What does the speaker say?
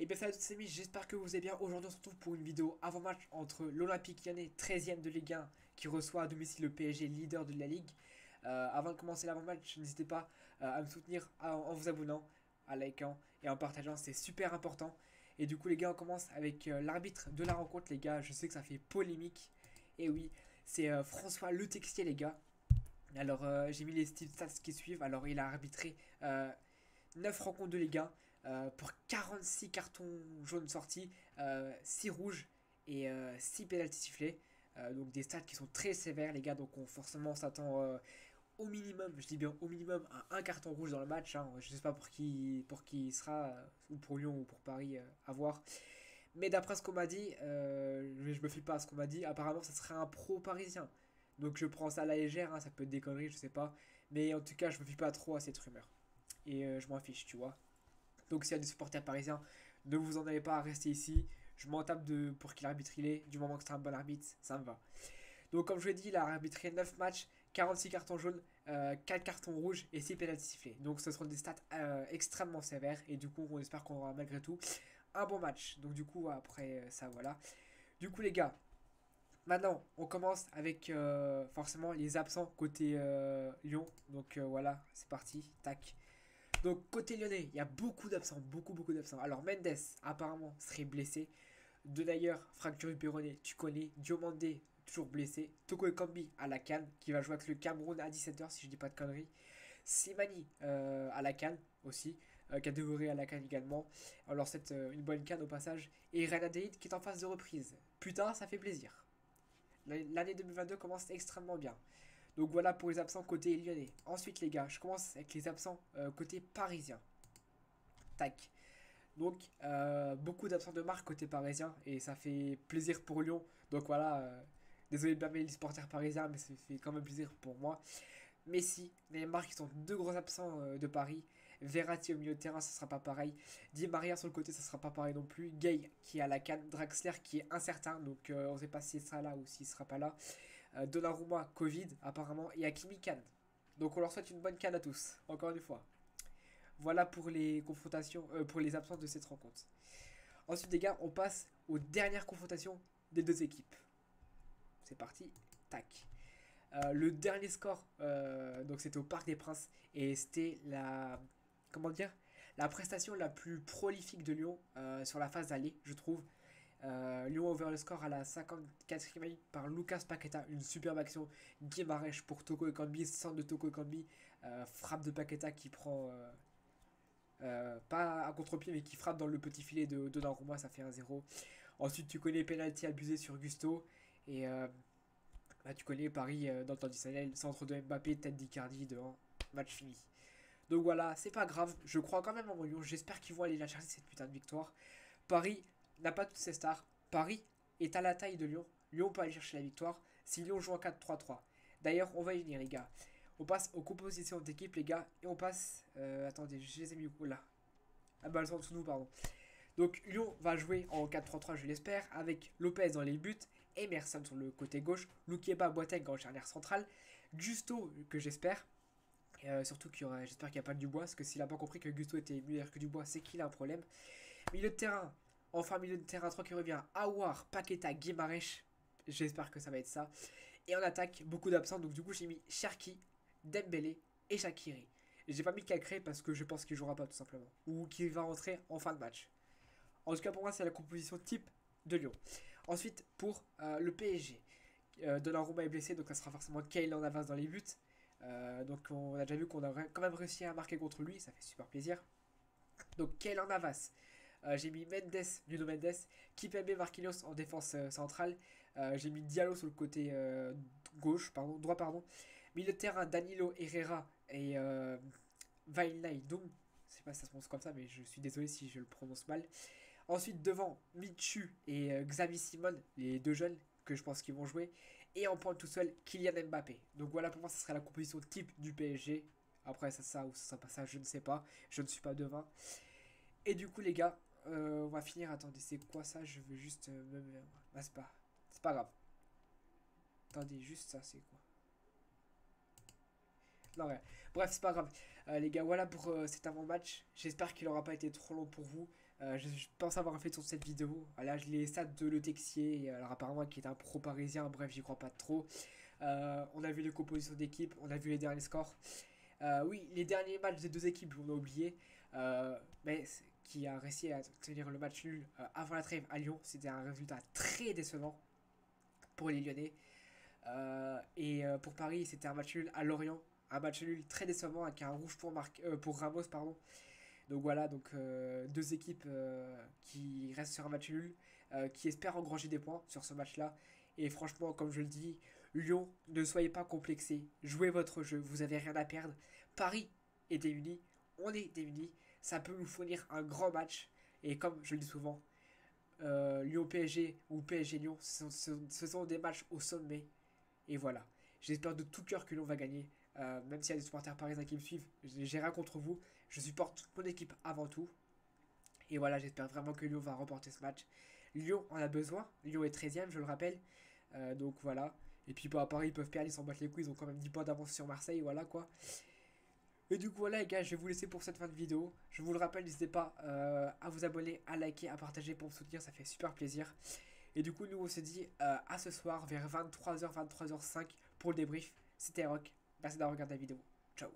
Et bien salut à tous les amis, j'espère que vous allez bien. Aujourd'hui on se retrouve pour une vidéo avant-match entre l'Olympique Lyonnais, 13e de Ligue 1, qui reçoit à domicile le PSG, leader de la Ligue. Avant de commencer l'avant-match, n'hésitez pas à me soutenir en vous abonnant, en likant et en partageant, c'est super important. Et du coup les gars, on commence avec l'arbitre de la rencontre les gars. Je sais que ça fait polémique. Et oui, c'est François Le Texier les gars. Alors j'ai mis les stats qui suivent. Alors il a arbitré 9 rencontres de Ligue 1 pour 46 cartons jaunes sortis, 6 rouges et 6 pénaltys sifflés. Donc des stats qui sont très sévères les gars, donc forcément on s'attend au minimum, je dis bien au minimum, à un carton rouge dans le match. Hein. Je ne sais pas pour qui il sera, ou pour Lyon ou pour Paris, à voir. Mais d'après ce qu'on m'a dit, je me fie pas à ce qu'on m'a dit, apparemment ça serait un pro parisien. Donc je prends ça à la légère, hein, ça peut être des conneries, je sais pas. Mais en tout cas, je me fie pas trop à cette rumeur. Et je m'en fiche, tu vois. Donc s'il y a des supporters parisiens, ne vous en allez pas à rester ici. Je m'en tape pour qu'il arbitre il est. Du moment que c'est un bon arbitre, ça me va. Donc comme je l'ai dit, il a arbitré 9 matchs, 46 cartons jaunes, 4 cartons rouges et 6 pénaltys sifflés. Donc ce seront des stats extrêmement sévères. Et du coup, on espère qu'on aura malgré tout un bon match. Donc du coup, après ça, voilà. Du coup, les gars, maintenant, on commence avec forcément les absents côté Lyon. Donc voilà, c'est parti. Tac. Donc côté lyonnais, il y a beaucoup d'absents, beaucoup d'absents. Alors Mendes apparemment serait blessé. Denayer, fracture du péroné, tu connais. Diomandé, toujours blessé. Toko Ekambi à la canne, qui va jouer avec le Cameroun à 17h si je dis pas de conneries. Slimani à la canne aussi, catégorie à la canne également. Alors c'est une bonne canne au passage. Et Reina Deid qui est en phase de reprise. Putain, ça fait plaisir. L'année 2022 commence extrêmement bien. Donc voilà pour les absents côté lyonnais. Ensuite les gars, je commence avec les absents côté parisien. Tac. Donc beaucoup d'absents de marque côté parisien et ça fait plaisir pour Lyon. Donc voilà, désolé de blâmer les supporters parisiens mais ça fait quand même plaisir pour moi. Messi, Neymar qui sont deux gros absents de Paris. Verratti au milieu de terrain, ça sera pas pareil. Di Maria sur le côté, ça sera pas pareil non plus. Gay qui est à la canne. Draxler qui est incertain, donc on sait pas s'il sera là ou s'il sera pas là. Donnarumma, Covid apparemment. Et Hakimi Khan. Donc on leur souhaite une bonne canne à tous, encore une fois. Voilà pour les confrontations, pour les absences de cette rencontre. Ensuite les gars, on passe aux dernières confrontations des deux équipes. C'est parti, tac. Le dernier score, donc c'était au Parc des Princes et c'était comment dire, la prestation la plus prolifique de Lyon sur la phase d'aller, je trouve. Lyon a ouvert le score à la 54e minute par Lucas Paqueta, une superbe action. Guimarães pour Toko Ekambi, centre de Toko Ekambi, frappe de Paqueta qui prend pas à contre-pied mais qui frappe dans le petit filet de Donnarumma, ça fait 1-0. Ensuite tu connais penalty abusé sur Gusto et bah, tu connais Paris dans le temps additionnel, centre de Mbappé, tête d'Icardi devant, match fini. Donc voilà, c'est pas grave, je crois quand même en Lyon, j'espère qu'ils vont aller la chercher cette putain de victoire. Paris n'a pas toutes ses stars, Paris est à la taille de Lyon, Lyon peut aller chercher la victoire si Lyon joue en 4-3-3. D'ailleurs, on va y venir les gars. On passe aux compositions d'équipe les gars, et on passe... attendez, je les ai mis où là? Ah bah elles sont en dessous de nous, pardon. Donc Lyon va jouer en 4-3-3, je l'espère, avec Lopez dans les buts, Emerson sur le côté gauche, Loukeba Boateng en charnière centrale, Gusto que j'espère, surtout j'espère qu'il n'y a pas de Dubois, parce que s'il n'a pas compris que Gusto était meilleur que Dubois, c'est qu'il a un problème. Milieu de terrain, enfin milieu de terrain 3 qui revient, Aouar, Paqueta, Guimarães, j'espère que ça va être ça. Et en attaque, beaucoup d'absents, donc du coup j'ai mis Cherki, Dembélé et Shaqiri. J'ai pas mis Cacré parce que je pense qu'il jouera pas tout simplement, ou qu'il va rentrer en fin de match. En tout cas, pour moi, c'est la composition type de Lyon. Ensuite, pour le PSG, Donnarumma est blessé, donc ça sera forcément Keylor Navas dans les buts. Donc on a déjà vu qu'on a quand même réussi à marquer contre lui, ça fait super plaisir. Donc Keylor Navas, j'ai mis Nuno Mendes, Kipembe Marquinhos en défense centrale. J'ai mis Diallo sur le côté droit pardon. Milieu de terrain, Danilo Herrera et Wijnaldum. Je sais pas si ça se prononce comme ça, mais je suis désolé si je le prononce mal. Ensuite, devant, Michu et Xavi Simon, les deux jeunes que je pense qu'ils vont jouer. Et en pointe tout seul, Kylian Mbappé. Donc voilà, pour moi, ça serait la composition type du PSG. Après, ça ou ça sera pas ça, je ne sais pas. Je ne suis pas devin. Et du coup, les gars, on va finir. Attendez, c'est quoi ça? Je veux juste ah, c'est pas grave. Attendez, juste ça, c'est quoi? Non, ouais. Bref, c'est pas grave. Les gars, voilà pour cet avant-match. J'espère qu'il n'aura pas été trop long pour vous. Je pense avoir fait sur cette vidéo. Là, je les stats de Le Texier, alors apparemment qui est un pro parisien, bref, j'y crois pas trop. On a vu les compositions d'équipe, on a vu les derniers scores. Oui, les derniers matchs des deux équipes, on a oublié. Mais qui a réussi à tenir le match nul avant la trêve à Lyon. C'était un résultat très décevant pour les Lyonnais. Pour Paris, c'était un match nul à Lorient. Un match nul très décevant avec un rouge pour Ramos, pardon. Donc voilà, deux équipes qui restent sur un match nul, qui espèrent engranger des points sur ce match-là. Et franchement, comme je le dis, Lyon, ne soyez pas complexés, jouez votre jeu, vous avez rien à perdre. Paris est déuni, on est déuni, ça peut nous fournir un grand match. Et comme je le dis souvent, Lyon PSG ou PSG Lyon, ce sont des matchs au sommet. Et voilà, j'espère de tout cœur que Lyon va gagner. Même s'il y a des supporters parisiens qui me suivent, j'ai rien contre vous. Je supporte mon équipe avant tout. Et voilà, j'espère vraiment que Lyon va remporter ce match. Lyon en a besoin. Lyon est 13ème, je le rappelle. Donc voilà. Et puis à Paris, ils peuvent perdre, ils s'en battent les couilles. Ils ont quand même 10 points d'avance sur Marseille. Voilà quoi. Et du coup, voilà les gars, je vais vous laisser pour cette fin de vidéo. Je vous le rappelle, n'hésitez pas à vous abonner, à liker, à partager pour me soutenir. Ça fait super plaisir. Et du coup, nous on se dit à ce soir vers 23h, 23h05 pour le débrief. C'était Rock. Merci d'avoir regardé la vidéo. Ciao.